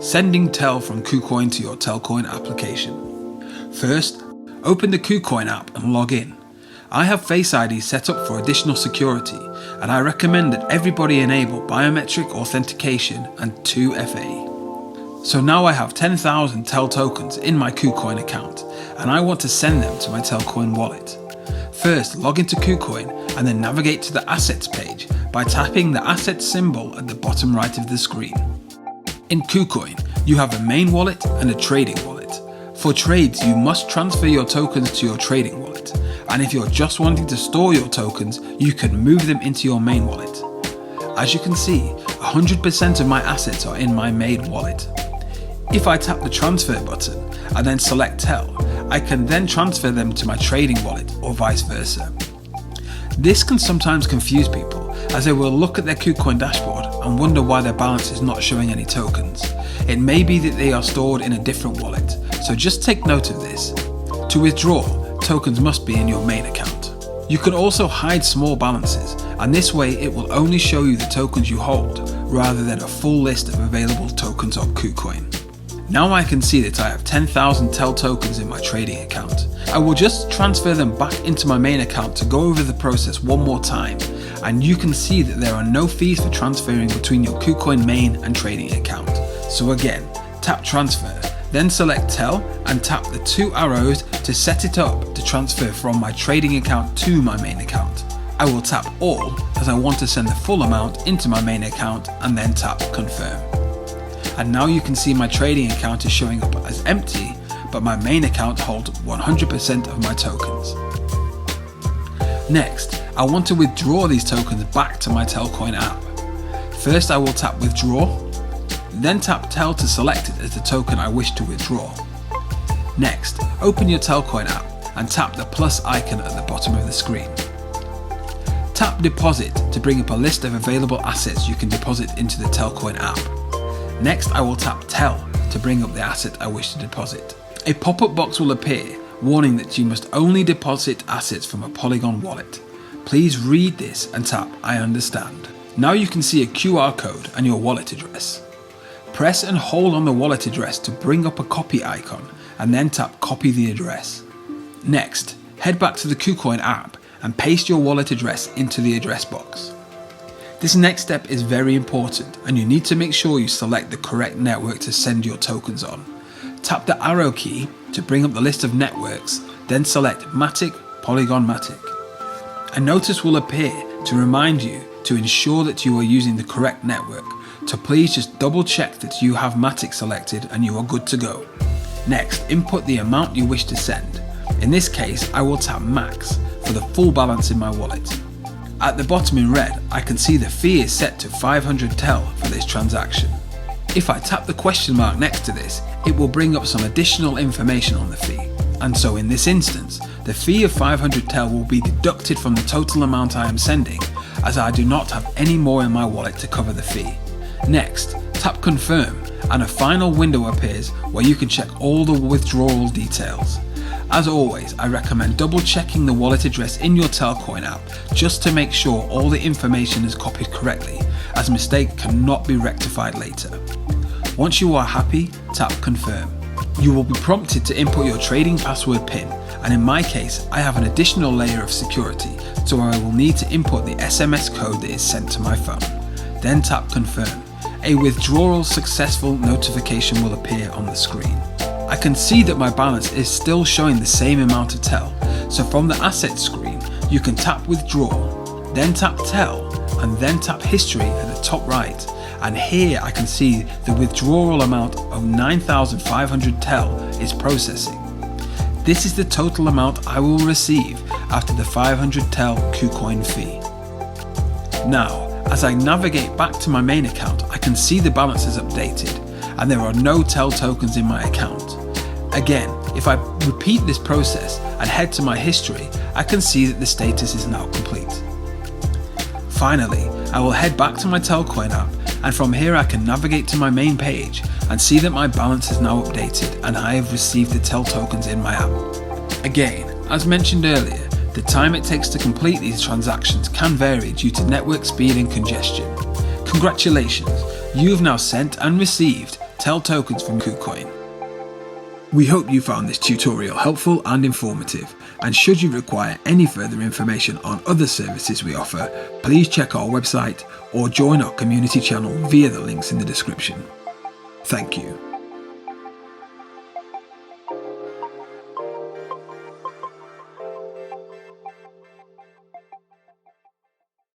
Sending TEL from Kucoin to your Telcoin application. First, open the Kucoin app and log in. I have Face ID set up for additional security, and I recommend that everybody enable biometric authentication and 2FA. So now I have 10,000 TEL tokens in my Kucoin account, and I want to send them to my Telcoin wallet. First, log into Kucoin and then navigate to the Assets page by tapping the Assets symbol at the bottom right of the screen. In Kucoin, you have a main wallet and a trading wallet. For trades, you must transfer your tokens to your trading wallet, and if you're just wanting to store your tokens, you can move them into your main wallet. As you can see, 100% of my assets are in my main wallet. If I tap the transfer button and then select TEL, I can then transfer them to my trading wallet or vice versa. This can sometimes confuse people, as they will look at their Kucoin dashboard and wonder why their balance is not showing any tokens. It may be that they are stored in a different wallet, so just take note of this. To withdraw, tokens must be in your main account. You can also hide small balances, and this way it will only show you the tokens you hold, rather than a full list of available tokens on Kucoin. Now I can see that I have 10,000 TEL tokens in my trading account. I will just transfer them back into my main account to go over the process one more time, and you can see that there are no fees for transferring between your Kucoin main and trading account. So again, tap transfer, then select TEL and tap the 2 arrows to set it up to transfer from my trading account to my main account. I will tap all as I want to send the full amount into my main account and then tap confirm. And now you can see my trading account is showing up as empty, but my main account holds 100% of my tokens. Next, I want to withdraw these tokens back to my Telcoin app. First I will tap withdraw, then tap TEL to select it as the token I wish to withdraw. Next, open your Telcoin app and tap the plus icon at the bottom of the screen. Tap deposit to bring up a list of available assets you can deposit into the Telcoin app. Next, I will tap TEL to bring up the asset I wish to deposit. A pop-up box will appear warning that you must only deposit assets from a Polygon wallet. Please read this and tap I understand. Now you can see a QR code and your wallet address. Press and hold on the wallet address to bring up a copy icon and then tap copy the address. Next, head back to the Kucoin app and paste your wallet address into the address box. This next step is very important, and you need to make sure you select the correct network to send your tokens on. Tap the arrow key to bring up the list of networks, then select Matic, Polygon Matic. A notice will appear to remind you to ensure that you are using the correct network, so please just double check that you have Matic selected and you are good to go. Next, input the amount you wish to send. In this case, I will tap max for the full balance in my wallet. At the bottom in red, I can see the fee is set to 500 TEL for this transaction. If I tap the question mark next to this, it will bring up some additional information on the fee. And so in this instance, the fee of 500 TEL will be deducted from the total amount I am sending, as I do not have any more in my wallet to cover the fee. Next, tap confirm and a final window appears where you can check all the withdrawal details. As always, I recommend double checking the wallet address in your Telcoin app just to make sure all the information is copied correctly, as mistake cannot be rectified later. Once you are happy, tap confirm. You will be prompted to input your trading password PIN, and in my case, I have an additional layer of security, so I will need to input the SMS code that is sent to my phone. Then tap confirm. A withdrawal successful notification will appear on the screen. I can see that my balance is still showing the same amount of TEL, so from the assets screen, you can tap withdraw, then tap TEL, and then tap history at the top right, and here I can see the withdrawal amount of 9,500 TEL is processing. This is the total amount I will receive after the 500 TEL Kucoin fee. Now, as I navigate back to my main account, I can see the balance is updated, and there are no TEL tokens in my account. Again, if I repeat this process and head to my history, I can see that the status is now complete. Finally, I will head back to my Telcoin app, and from here I can navigate to my main page and see that my balance is now updated and I have received the TEL tokens in my app. Again, as mentioned earlier, the time it takes to complete these transactions can vary due to network speed and congestion. Congratulations, you have now sent and received TEL tokens from Kucoin. We hope you found this tutorial helpful and informative, and should you require any further information on other services we offer, please check our website or join our community channel via the links in the description. Thank you.